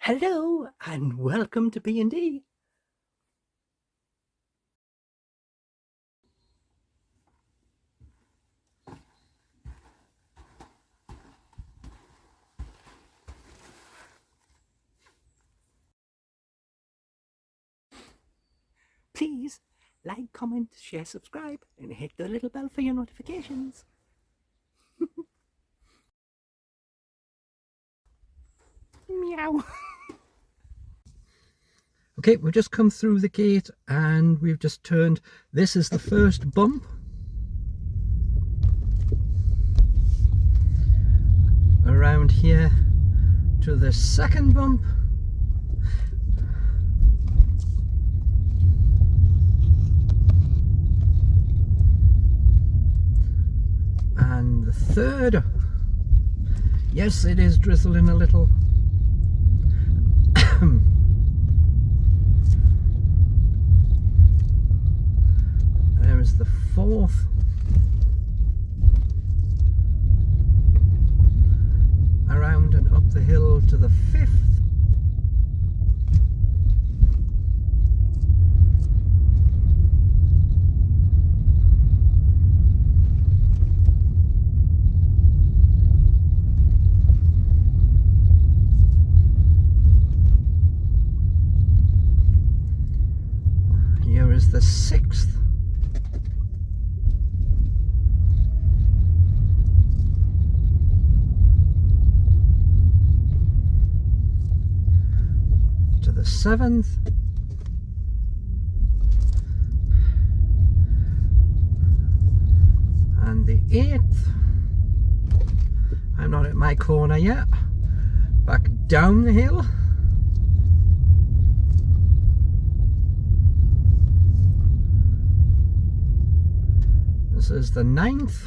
Hello and welcome to B&D. Please like, comment, share, subscribe and hit the little bell for your notifications. Meow. Okay, we've just come through the gate and we've just turned. This is the first bump. Around here to the second bump. And the third. Yes, it is drizzling a little. There is the fourth. Around and up the hill to the fifth. Here is the sixth. To the seventh. And the eighth. I'm not at my corner yet. Back down the hill. This is the ninth.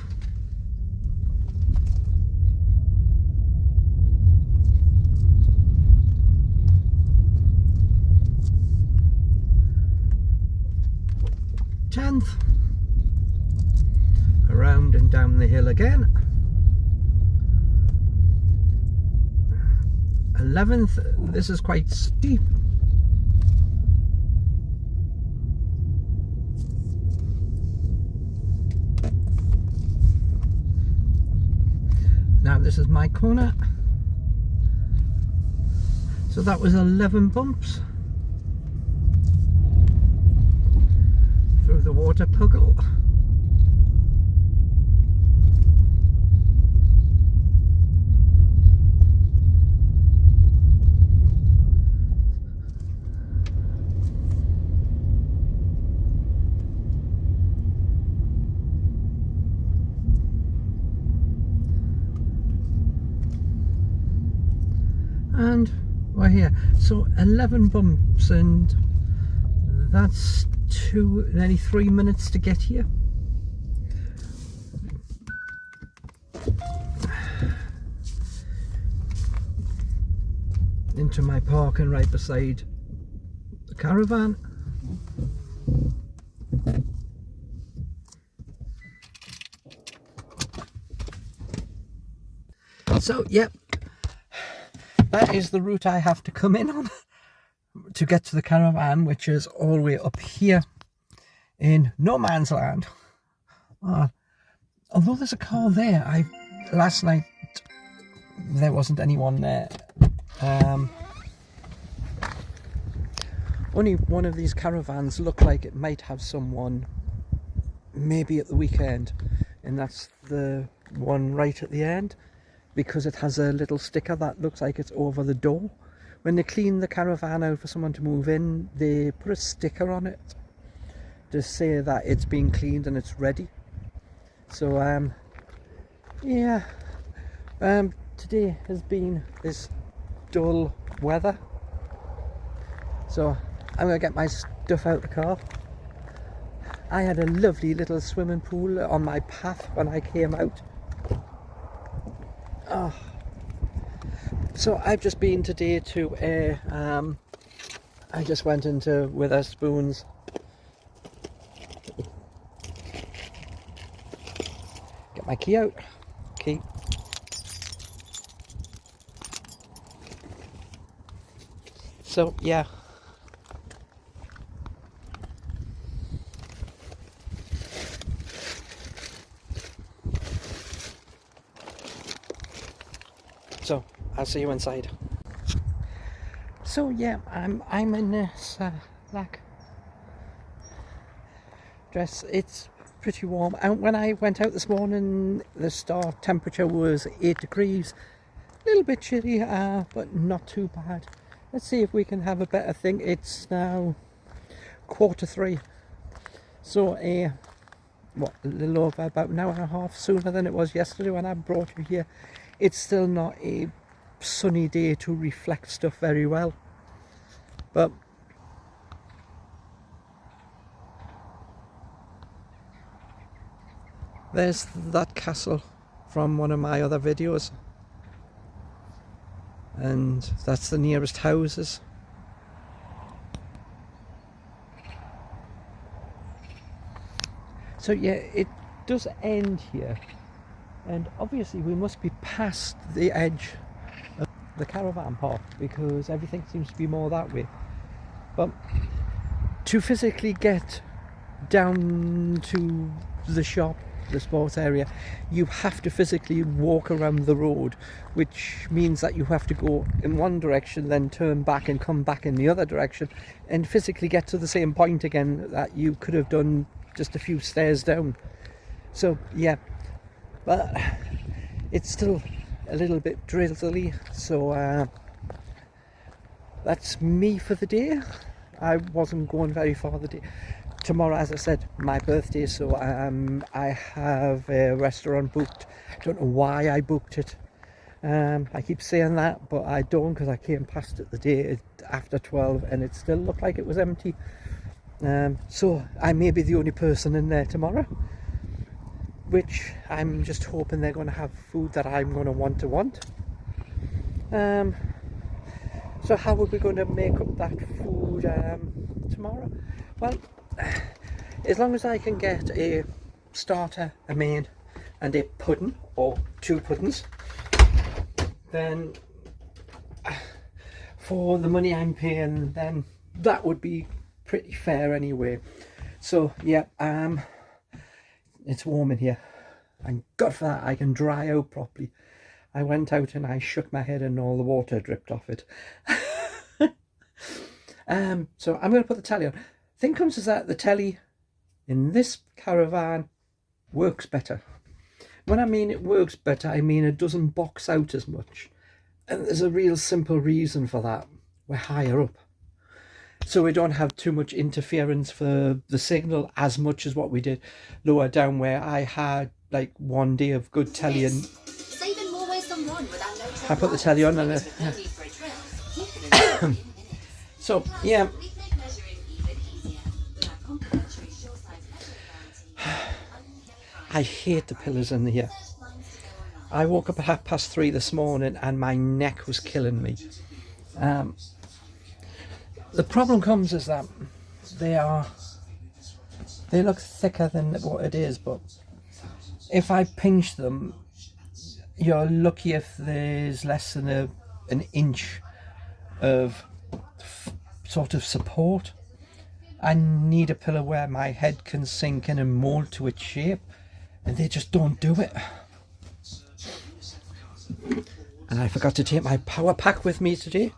Tenth. Around and down the hill again. 11th. This is quite steep. Now this is my corner. So that was 11 bumps through the water puddle. And we're here. So 11 bumps, and that's nearly 3 minutes to get here. Into my parking right beside the caravan. So, yep. That is the route I have to come in on to get to the caravan, which is all the way up here in no man's land. Although there's a car there, last night there wasn't anyone there. Only one of these caravans looked like it might have someone maybe at the weekend, and that's the one right at the end, because it has a little sticker that looks like it's over the door. When they clean the caravan out for someone to move in, they put a sticker on it to say that it's been cleaned and it's ready. So yeah, today has been this dull weather, so I'm gonna get my stuff out the car. I had a lovely little swimming pool on my path when I came out. Oh. So I've just been today to I just went into Witherspoons. Get my key out. Key. So yeah. So I'll see you inside. So yeah, I'm in this black dress. It's pretty warm. And when I went out this morning, the start temperature was 8 degrees. A little bit chilly, but not too bad. Let's see if we can have a better thing. It's now 2:45. So what, a little over about an hour and a half sooner than it was yesterday when I brought you here. It's still not a sunny day to reflect stuff very well, but there's that castle from one of my other videos, and that's the nearest houses. So yeah, it does end here, and obviously we must be past the edge of the caravan park because everything seems to be more that way. But to physically get down to the shop, the sports area, you have to physically walk around the road, which means that you have to go in one direction, then turn back and come back in the other direction, and physically get to the same point again that you could have done just a few stairs down. So yeah, but it's still a little bit drizzly, so that's me for the day. I wasn't going very far the day. Tomorrow, as I said, my birthday, so I have a restaurant booked. I don't know why I booked it. I keep saying that, but I don't, because I came past it the day after 12 and it still looked like it was empty. So I may be the only person in there tomorrow, which I'm just hoping they're going to have food that I'm going to want. So how are we going to make up that food tomorrow? Well, as long as I can get a starter, a main and a pudding, or 2 puddings, then for the money I'm paying, then that would be pretty fair anyway. So yeah, it's warm in here, and God for that I can dry out properly. I went out and I shook my head and all the water dripped off it. So I'm going to put the telly on. Thing comes is that the telly in this caravan works better. When I mean it works better, I mean it doesn't box out as much. And there's a real simple reason for that. We're higher up, so we don't have too much interference for the signal as much as what we did lower down, where I had like one day of good telly and I put the telly on and so yeah, I hate the pillars in here. I woke up at 3:30 this morning and my neck was killing me. The problem comes is that they look thicker than what it is, but if I pinch them, you're lucky if there's less than an inch of sort of support. I need a pillow where my head can sink in and mold to its shape, and they just don't do it. And I forgot to take my power pack with me today,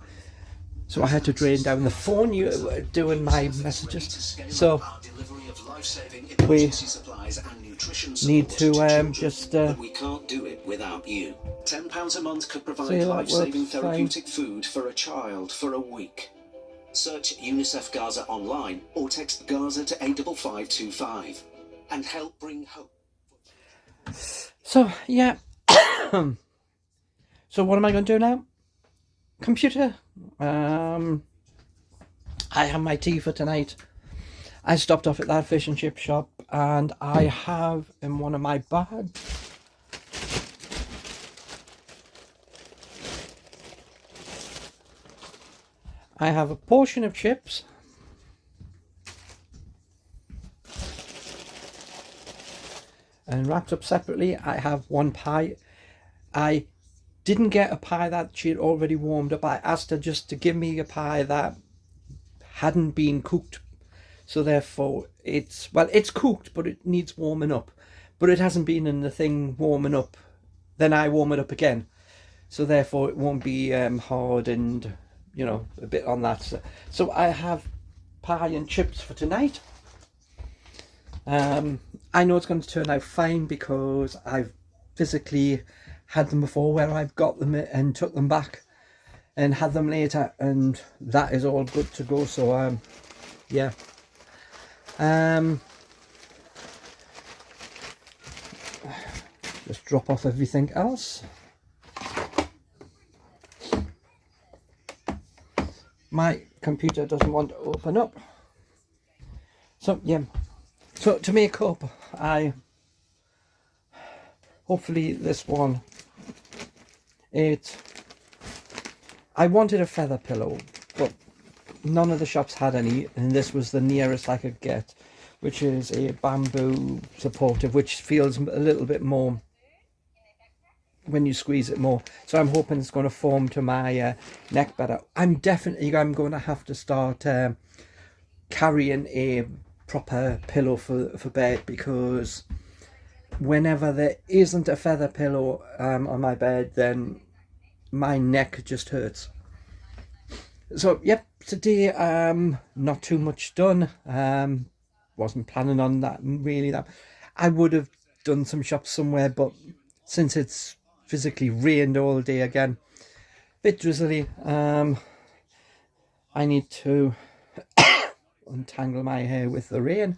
so I had to drain down the phone doing my messages. So we need to just but we can't do it without you. £10 a month could provide life-saving therapeutic food for a child for a week. Search UNICEF Gaza online or text Gaza to 85525 and help bring hope. So yeah. So what am I going to do now? Computer. I have my tea for tonight. I stopped off at that fish and chip shop, and I have in one of my bags I have a portion of chips, and wrapped up separately I have one pie. I didn't get a pie that she had already warmed up. I asked her just to give me a pie that hadn't been cooked. So therefore it's cooked, but it needs warming up. But it hasn't been in the thing warming up. Then I warm it up again. So therefore it won't be hard and, you know, a bit on that. So I have pie and chips for tonight. I know it's going to turn out fine because I've physically had them before where I've got them and took them back and had them later, and that is all good to go. So yeah. Just drop off everything else. My computer doesn't want to open up. So yeah. So to make up, hopefully this one, I wanted a feather pillow, but none of the shops had any, and this was the nearest I could get, which is a bamboo supportive, which feels a little bit more when you squeeze it more. So I'm hoping it's going to form to my neck better. I'm going to have to start carrying a proper pillow for bed, because whenever there isn't a feather pillow on my bed, then my neck just hurts. So yep, today not too much done. Wasn't planning on that really. That I would have done some shops somewhere, but since it's physically rained all day again, bit drizzly, I need to untangle my hair with the rain.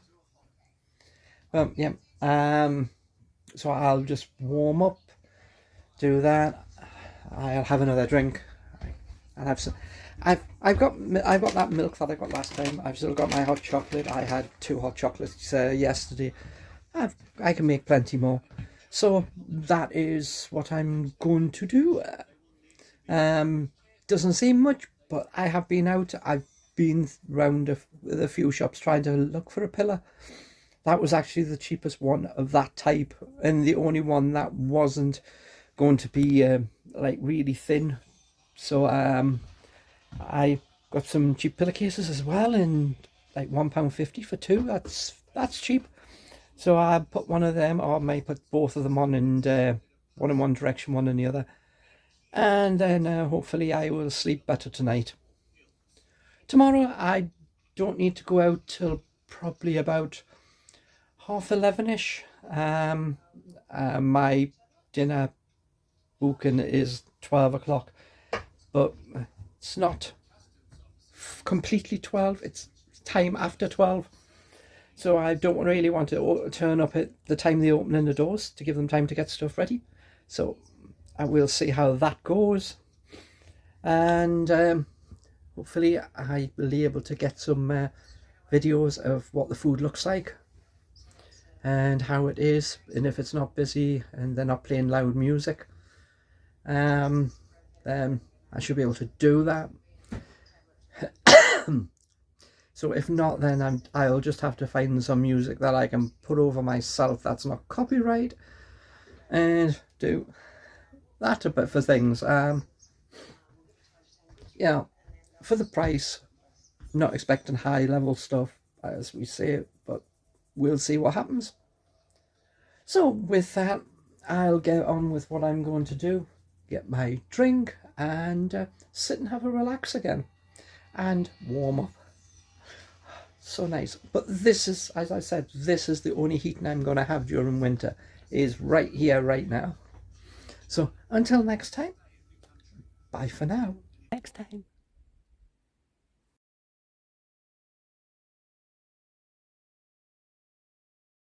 Yeah. So I'll just warm up, do that. I'll have another drink. I'll have some. I've got that milk that I got last time. I've still got my hot chocolate. I had 2 hot chocolates yesterday. I can make plenty more. So that is what I'm going to do. Doesn't seem much, but I have been out. I've been round with a few shops trying to look for a pillow. That was actually the cheapest one of that type, and the only one that wasn't going to be like really thin. So I got some cheap pillowcases as well, and like £1.50 for 2. That's cheap. So I put one of them, or I may put both of them on, and one in one direction, one in the other, and then hopefully I will sleep better tonight. Tomorrow I don't need to go out till probably about 11:30ish. My dinner booking is 12 o'clock, but it's not completely 12, it's time after 12. So I don't really want to turn up at the time they open in the doors to give them time to get stuff ready. So I will see how that goes. And hopefully I will be able to get some videos of what the food looks like and how it is, and if it's not busy and they're not playing loud music, then I should be able to do that. So if not, then I'll just have to find some music that I can put over myself that's not copyright, and do that a bit for things. Yeah, for the price, not expecting high level stuff as we say, but we'll see what happens. So with that, I'll get on with what I'm going to do, get my drink and sit and have a relax again and warm up. So nice. But this is, as I said, this is the only heating I'm going to have during winter, is right here, right now. So until next time, bye for now. Next time.